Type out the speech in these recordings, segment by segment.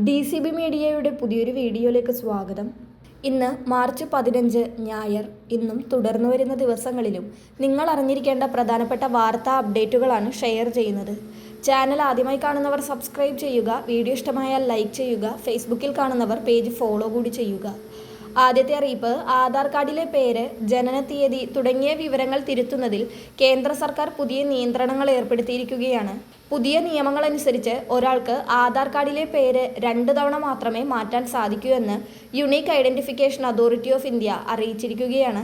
DCB മീഡിയയുടെ പുതിയൊരു വീഡിയോയിലേക്ക് സ്വാഗതം. ഇന്ന് മാർച്ച് 15 ഞായർ. ഇന്നും തുടർന്നു വരുന്ന ദിവസങ്ങളിലും നിങ്ങൾ അറിഞ്ഞിരിക്കേണ്ട പ്രധാനപ്പെട്ട വാർത്താ അപ്ഡേറ്റുകളാണ് ഷെയർ ചെയ്യുന്നത്. ചാനൽ ആദ്യമായി കാണുന്നവർ സബ്സ്ക്രൈബ് ചെയ്യുക, വീഡിയോ ഇഷ്ടമായാൽ ലൈക്ക് ചെയ്യുക, ഫേസ്ബുക്കിൽ കാണുന്നവർ പേജ് ഫോളോ കൂടി ചെയ്യുക. ആദ്യത്തെ അറിയിപ്പ്, ആധാർ കാർഡിലെ പേര്, ജനനത്തീയതി തുടങ്ങിയ വിവരങ്ങൾ തിരുത്തുന്നതിൽ കേന്ദ്ര സർക്കാർ പുതിയ നിയന്ത്രണങ്ങൾ ഏർപ്പെടുത്തിയിരിക്കുകയാണ്. പുതിയ നിയമങ്ങളനുസരിച്ച് ഒരാൾക്ക് ആധാർ കാർഡിലെ പേര് 2 തവണ മാത്രമേ മാറ്റാൻ സാധിക്കൂ എന്ന് Unique Identification Authority of India അറിയിച്ചിരിക്കുകയാണ്.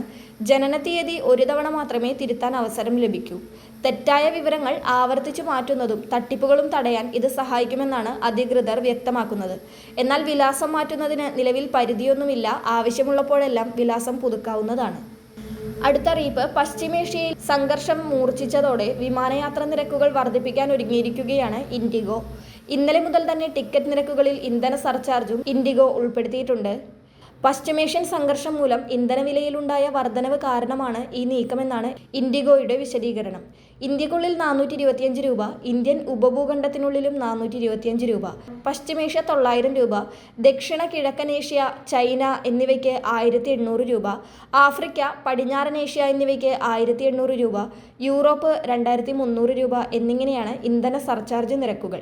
ജനനത്തീയതി 1 തവണ മാത്രമേ തിരുത്താൻ അവസരം ലഭിക്കൂ. തെറ്റായ വിവരങ്ങൾ ആവർത്തിച്ചു മാറ്റുന്നതും തട്ടിപ്പുകളും തടയാൻ ഇത് സഹായിക്കുമെന്നാണ് അധികൃതർ വ്യക്തമാക്കുന്നത്. എന്നാൽ വിലാസം മാറ്റുന്നതിന് നിലവിൽ പരിധിയൊന്നുമില്ല. ആവശ്യമുള്ളപ്പോഴെല്ലാം വിലാസം പുതുക്കാവുന്നതാണ്. അടുത്ത അറിയിപ്പ്, പശ്ചിമേഷ്യയിൽ സംഘർഷം മൂർച്ഛിച്ചതോടെ വിമാനയാത്ര നിരക്കുകൾ വർദ്ധിപ്പിക്കാൻ ഒരുങ്ങിയിരിക്കുകയാണ് ഇൻഡിഗോ. ഇന്നലെ മുതൽ തന്നെ ടിക്കറ്റ് നിരക്കുകളിൽ ഇന്ധന സർചാർജും ഇൻഡിഗോ ഉൾപ്പെടുത്തിയിട്ടുണ്ട്. പശ്ചിമേഷ്യൻ സംഘർഷം മൂലം ഇന്ധനവിലയിലുണ്ടായ വർധനവ് കാരണമാണ് ഈ നീക്കമെന്നാണ് ഇൻഡിഗോയുടെ വിശദീകരണം. ഇന്ത്യക്കുള്ളിൽ 425 രൂപ, ഇന്ത്യൻ ഉപഭൂഖണ്ഡത്തിനുള്ളിലും 425 രൂപ, പശ്ചിമേഷ്യ 900 രൂപ, ദക്ഷിണ കിഴക്കൻ ഏഷ്യ, ചൈന എന്നിവയ്ക്ക് 1800 രൂപ, ആഫ്രിക്ക, പടിഞ്ഞാറൻ ഏഷ്യ എന്നിവയ്ക്ക് 1800 രൂപ, യൂറോപ്പ് 2300 രൂപ എന്നിങ്ങനെയാണ് ഇന്ധന സർചാർജ് നിരക്കുകൾ.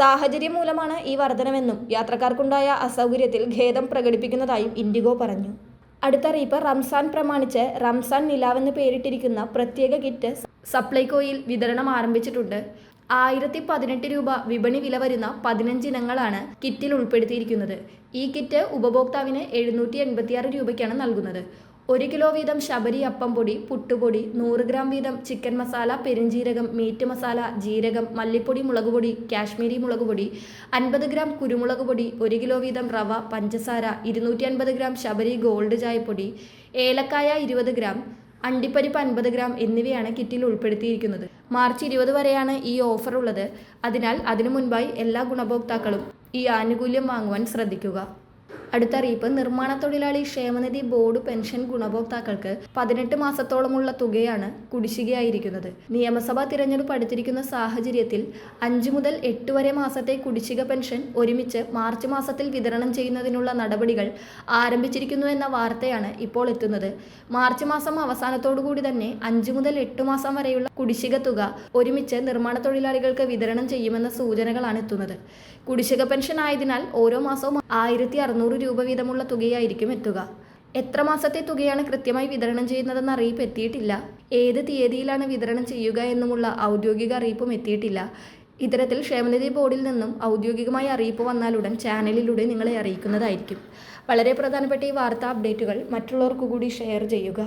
സാഹചര്യം മൂലമാണ് ഈ വർധനമെന്നും യാത്രക്കാർക്കുണ്ടായ അസൗകര്യത്തിൽ ഖേദം പ്രകടിപ്പിക്കുന്നതായും ഇൻഡിഗോ പറഞ്ഞു. അടുത്ത അറിയിപ്പ്, റംസാൻ പ്രമാണിച്ച് റംസാൻ നിലാവെന്ന് പേരിട്ടിരിക്കുന്ന പ്രത്യേക കിറ്റ് സപ്ലൈകോയിൽ വിതരണം ആരംഭിച്ചിട്ടുണ്ട്. 1018 രൂപ വിപണി വില വരുന്ന 15 ഇനങ്ങളാണ് കിറ്റിൽ ഉൾപ്പെടുത്തിയിരിക്കുന്നത്. ഈ കിറ്റ് ഉപഭോക്താവിന് 786 രൂപയ്ക്കാണ് നൽകുന്നത്. 1 കിലോ വീതം ശബരി അപ്പം പൊടി, പുട്ടുപൊടി, 100 ഗ്രാം വീതം ചിക്കൻ മസാല, പെരുംജീരകം, മീറ്റ് മസാല, ജീരകം, മല്ലിപ്പൊടി, മുളകുപൊടി, കാശ്മീരി മുളകുപൊടി, 50 ഗ്രാം കുരുമുളക് പൊടി, 1 കിലോ വീതം റവ, പഞ്ചസാര, 250 ഗ്രാം ശബരി ഗോൾഡ് ചായപ്പൊടി, ഏലക്കായ 20 ഗ്രാം, അണ്ടിപ്പരിപ്പ് 50 ഗ്രാം എന്നിവയാണ് കിറ്റിൽ ഉൾപ്പെടുത്തിയിരിക്കുന്നത്. മാർച്ച് 20 വരെയാണ് ഈ ഓഫർ ഉള്ളത്. അതിനാൽ അതിനു മുൻപായി എല്ലാ ഗുണഭോക്താക്കളും ഈ ആനുകൂല്യം വാങ്ങുവാൻ ശ്രദ്ധിക്കുക. അടുത്ത അറിയിപ്പ്, നിർമ്മാണ തൊഴിലാളി ക്ഷേമനിധി ബോർഡ് പെൻഷൻ ഗുണഭോക്താക്കൾക്ക് 18 മാസത്തോളമുള്ള തുകയാണ് കുടിശ്ശികയായിരിക്കുന്നത്. നിയമസഭാ തിരഞ്ഞെടുപ്പ് അടുത്തിരിക്കുന്ന സാഹചര്യത്തിൽ 5 മുതൽ 8 വരെ മാസത്തെ കുടിശ്ശിക പെൻഷൻ ഒരുമിച്ച് മാർച്ച് മാസത്തിൽ വിതരണം ചെയ്യുന്നതിനുള്ള നടപടികൾ ആരംഭിച്ചിരിക്കുന്നുവെന്ന വാർത്തയാണ് ഇപ്പോൾ എത്തുന്നത്. മാർച്ച് മാസം അവസാനത്തോടുകൂടി തന്നെ 5 മുതൽ 8 മാസം വരെയുള്ള കുടിശ്ശിക തുക ഒരുമിച്ച് നിർമ്മാണ തൊഴിലാളികൾക്ക് വിതരണം ചെയ്യുമെന്ന സൂചനകളാണ് എത്തുന്നത്. കുടിശ്ശിക പെൻഷൻ ആയതിനാൽ ഓരോ മാസവും 1600 രൂപ വീതമുള്ള തുകയായിരിക്കും എത്തുക. എത്ര മാസത്തെ തുകയാണ് കൃത്യമായി വിതരണം ചെയ്യുന്നതെന്ന് അറിയിപ്പ് എത്തിയിട്ടില്ല. ഏത് തീയതിയിലാണ് വിതരണം ചെയ്യുക എന്നുമുള്ള ഔദ്യോഗിക അറിയിപ്പും എത്തിയിട്ടില്ല. ഇത്തരത്തിൽ ക്ഷേമനിധി ബോർഡിൽ നിന്നും ഔദ്യോഗികമായ അറിയിപ്പ് വന്നാലുടൻ ചാനലിലൂടെ നിങ്ങളെ അറിയിക്കുന്നതായിരിക്കും. വളരെ പ്രധാനപ്പെട്ട ഈ വാർത്താ അപ്ഡേറ്റുകൾ മറ്റുള്ളവർക്കു കൂടി ഷെയർ ചെയ്യുക.